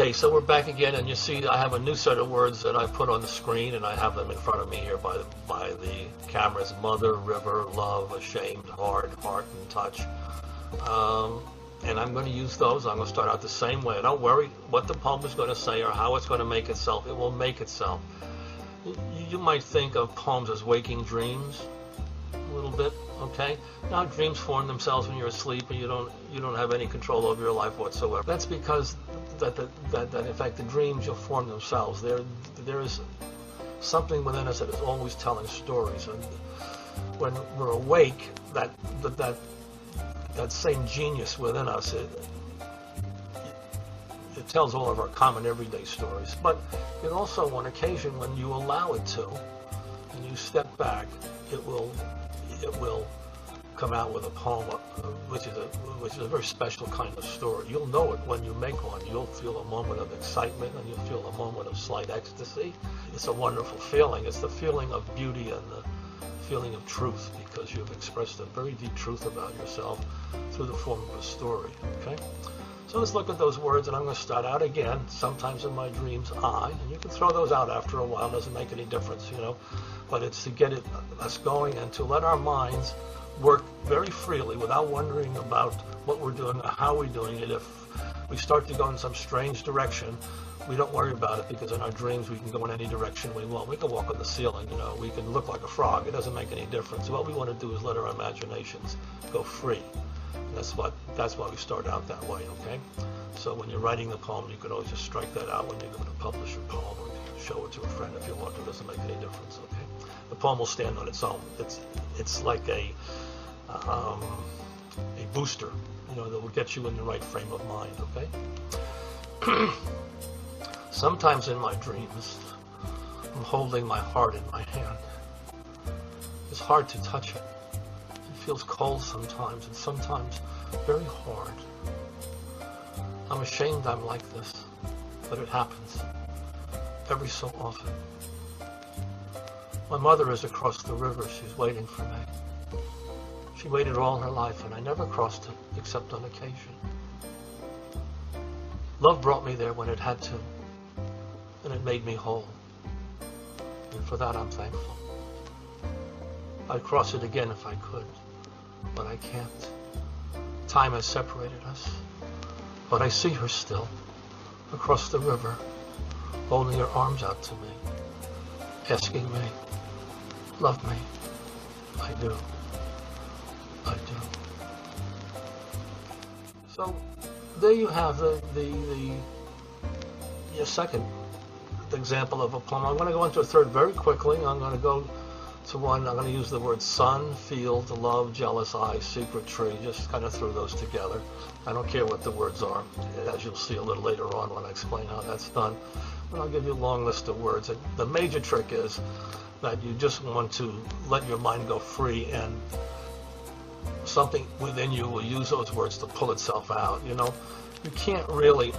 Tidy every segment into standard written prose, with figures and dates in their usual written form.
Okay, so we're back again, and you see I have a new set of words that I put on the screen, and I have them in front of me here by the cameras: mother, river, love, ashamed, hard, heart, and touch. And I'm going to use those. I'm going to start out the same way. Don't worry what the poem is going to say or how it's going to make itself. It will make itself. You might think of poems as waking dreams a little bit, okay? Now dreams form themselves when you're asleep, and you don't have any control over your life whatsoever. That's because that in fact the dreams will form themselves. There is something within us that is always telling stories, and when we're awake, that same genius within us, it tells all of our common everyday stories. But it also, on occasion, when you allow it to, and you step back, it will come out with a poem, which is a very special kind of story. You'll know it when you make one. You'll feel a moment of excitement, and you'll feel a moment of slight ecstasy. It's a wonderful feeling. It's the feeling of beauty and the feeling of truth, because you've expressed a very deep truth about yourself through the form of a story. Okay? So let's look at those words, and I'm going to start out again. Sometimes in my dreams, and you can throw those out after a while. It doesn't make any difference, you know. But it's to get us going and to let our minds work very freely without wondering about what we're doing or how we're doing it. If we start to go in some strange direction, we don't worry about it, because in our dreams we can go in any direction we want. We can walk on the ceiling, you know, we can look like a frog. It doesn't make any difference. What we want to do is let our imaginations go free. And that's why we start out that way, okay? So when you're writing the poem, you can always just strike that out when you're going to publish your poem, or show it to a friend if you want to. It doesn't make any difference, okay? The poem will stand on its own. It's like a booster, you know, that will get you in the right frame of mind, okay? Sometimes in my dreams, I'm holding my heart in my hand. It's hard to touch it. It feels cold sometimes, and sometimes very hard. I'm ashamed I'm like this, but it happens every so often. My mother is across the river. She's waiting for me. She waited all her life, and I never crossed it except on occasion. Love brought me there when it had to, and it made me whole. And for that I'm thankful. I'd cross it again if I could, but I can't. Time has separated us, but I see her still, across the river, holding her arms out to me, asking me, love me. I do. I do. So there you have the second example of a poem. I'm going to go into a third very quickly. I'm going to go to one. I'm going to use the words sun, field, love, jealous eye, secret tree. Just kind of threw those together. I don't care what the words are, as you'll see a little later on when I explain how that's done. And I'll give you a long list of words. And the major trick is that you just want to let your mind go free, and something within you will use those words to pull itself out. You know, you can't really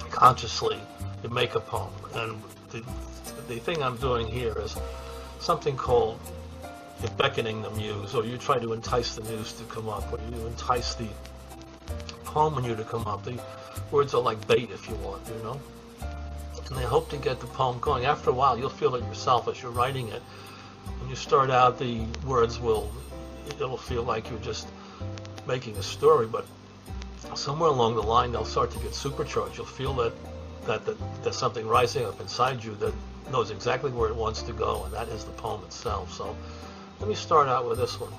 consciously make a poem. And the thing I'm doing here is something called beckoning the muse, or you try to entice the muse to come up, or you entice the poem in you to come up. The words are like bait, if you want, you know. And they hope to get the poem going. After a while, you'll feel it yourself as you're writing it. When you start out, the words it'll feel like you're just making a story, but somewhere along the line, they'll start to get supercharged. You'll feel that there's something rising up inside you that knows exactly where it wants to go, and that is the poem itself. So let me start out with this one.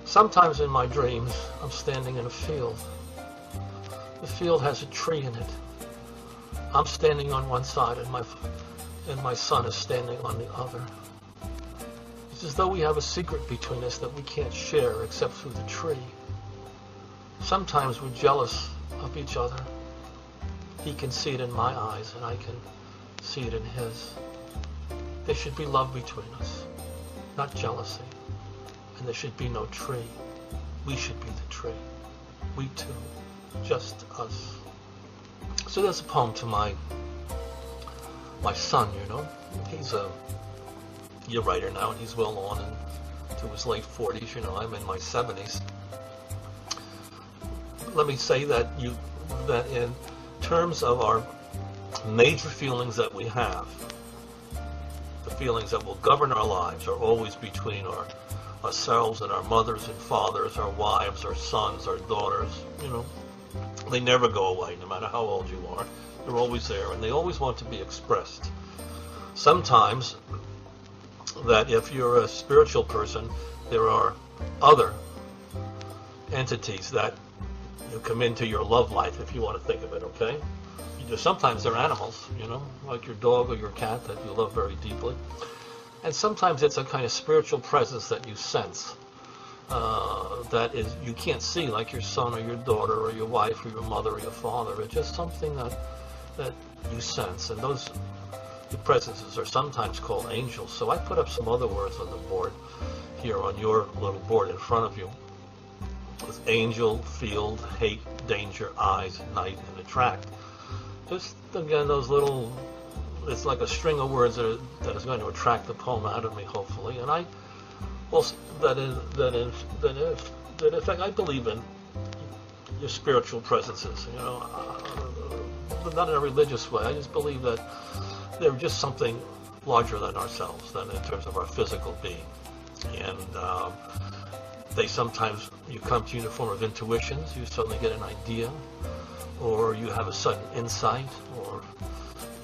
Sometimes in my dreams, I'm standing in a field. The field has a tree in it. I'm standing on one side, and my son is standing on the other. It's as though we have a secret between us that we can't share except through the tree. Sometimes we're jealous of each other. He can see it in my eyes, and I can see it in his. There should be love between us, not jealousy. And there should be no tree. We should be the tree. We two, just us. So there's a poem to my son, you know. He's a writer now, and he's well on into his late 40s. You know, I'm in my 70s. Let me say that in terms of our major feelings that we have, the feelings that will govern our lives are always between ourselves and our mothers and fathers, our wives, our sons, our daughters. You know, they never go away, no matter how old you are. They're always there, and they always want to be expressed. Sometimes, that if you're a spiritual person, there are other entities that you come into your love life, if you want to think of it, okay? Sometimes they're animals, you know, like your dog or your cat that you love very deeply. And sometimes it's a kind of spiritual presence that you sense that is you can't see, like your son or your daughter or your wife or your mother or your father. It's just something that you sense. And those presences are sometimes called angels. So I put up some other words on the board here on your little board in front of you. With angel, field, hate, danger, eyes, night, and attract. Just, again, those little, it's like a string of words that is going to attract the poem out of me, hopefully. And I, well, in fact, I believe in your spiritual presences, you know, but not in a religious way. I just believe that they're just something larger than ourselves, than in terms of our physical being. And they sometimes, you come to you in the form of intuitions, you suddenly get an idea, or you have a sudden insight, or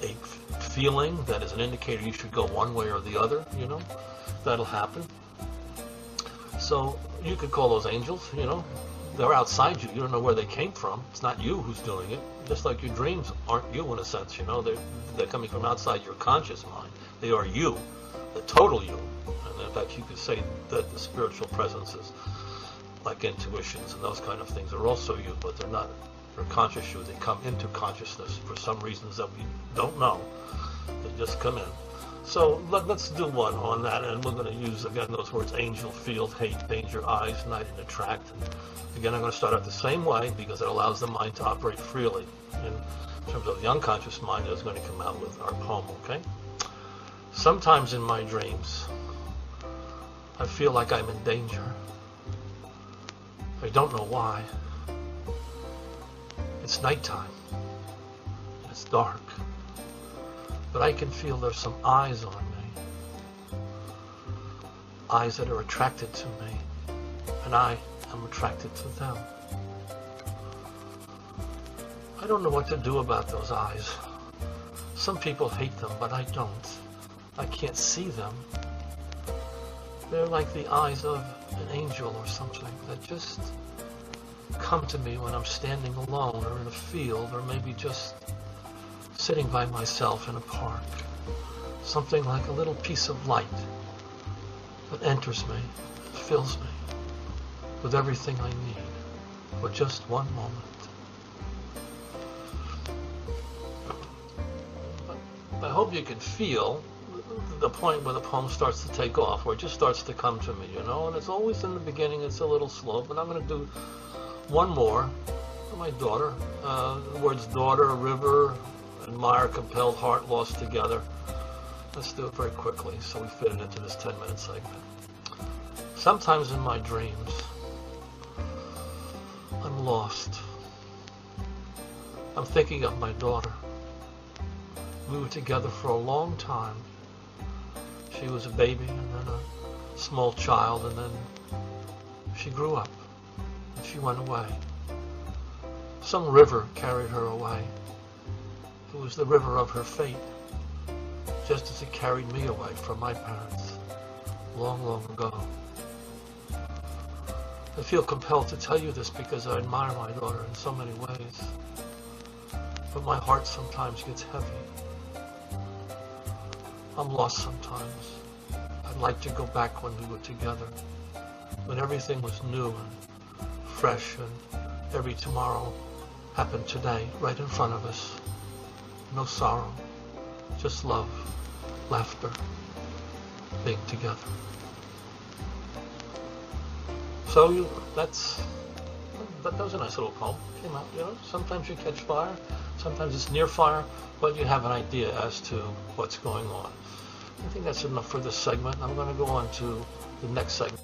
a feeling that is an indicator you should go one way or the other, you know, that'll happen. So you could call those angels, you know, they're outside you, you don't know where they came from, it's not you who's doing it, just like your dreams aren't you in a sense, you know, they're coming from outside your conscious mind, they are you, the total you. And in fact, you could say that the spiritual presences, like intuitions and those kind of things, are also you, but they're not. They're conscious you. They come into consciousness for some reasons that we don't know. They just come in. So let's do one on that, and we're going to use, again, those words: angel, field, hate, danger, eyes, night, and attract. And again, I'm going to start out the same way because it allows the mind to operate freely. In terms of the unconscious mind, that's going to come out with our poem, okay? Sometimes in my dreams, I feel like I'm in danger. I don't know why. It's nighttime. It's dark. But I can feel there's some eyes on me. Eyes that are attracted to me. And I am attracted to them. I don't know what to do about those eyes. Some people hate them, but I don't. I can't see them. They're like the eyes of an angel or something that just come to me when I'm standing alone or in a field or maybe just sitting by myself in a park. Something like a little piece of light that enters me, fills me with everything I need for just one moment. I hope you can feel the point where the poem starts to take off, where it just starts to come to me, you know, and it's always in the beginning, it's a little slow, but I'm going to do one more for my daughter. The words daughter, river, admire, compelled, heart lost together. Let's do it very quickly so we fit it into this 10-minute segment. Sometimes in my dreams, I'm lost. I'm thinking of my daughter. We were together for a long time. She was a baby and then a small child, and then she grew up and she went away. Some river carried her away. It was the river of her fate, just as it carried me away from my parents long, long ago. I feel compelled to tell you this because I admire my daughter in so many ways, but my heart sometimes gets heavy. I'm lost sometimes. I'd like to go back when we were together, when everything was new and fresh and every tomorrow happened today, right in front of us. No sorrow, just love, laughter, being together. So that was a nice little poem. Came out, you know, sometimes you catch fire, sometimes it's near fire, but you have an idea as to what's going on. I think that's enough for this segment. I'm going to go on to the next segment.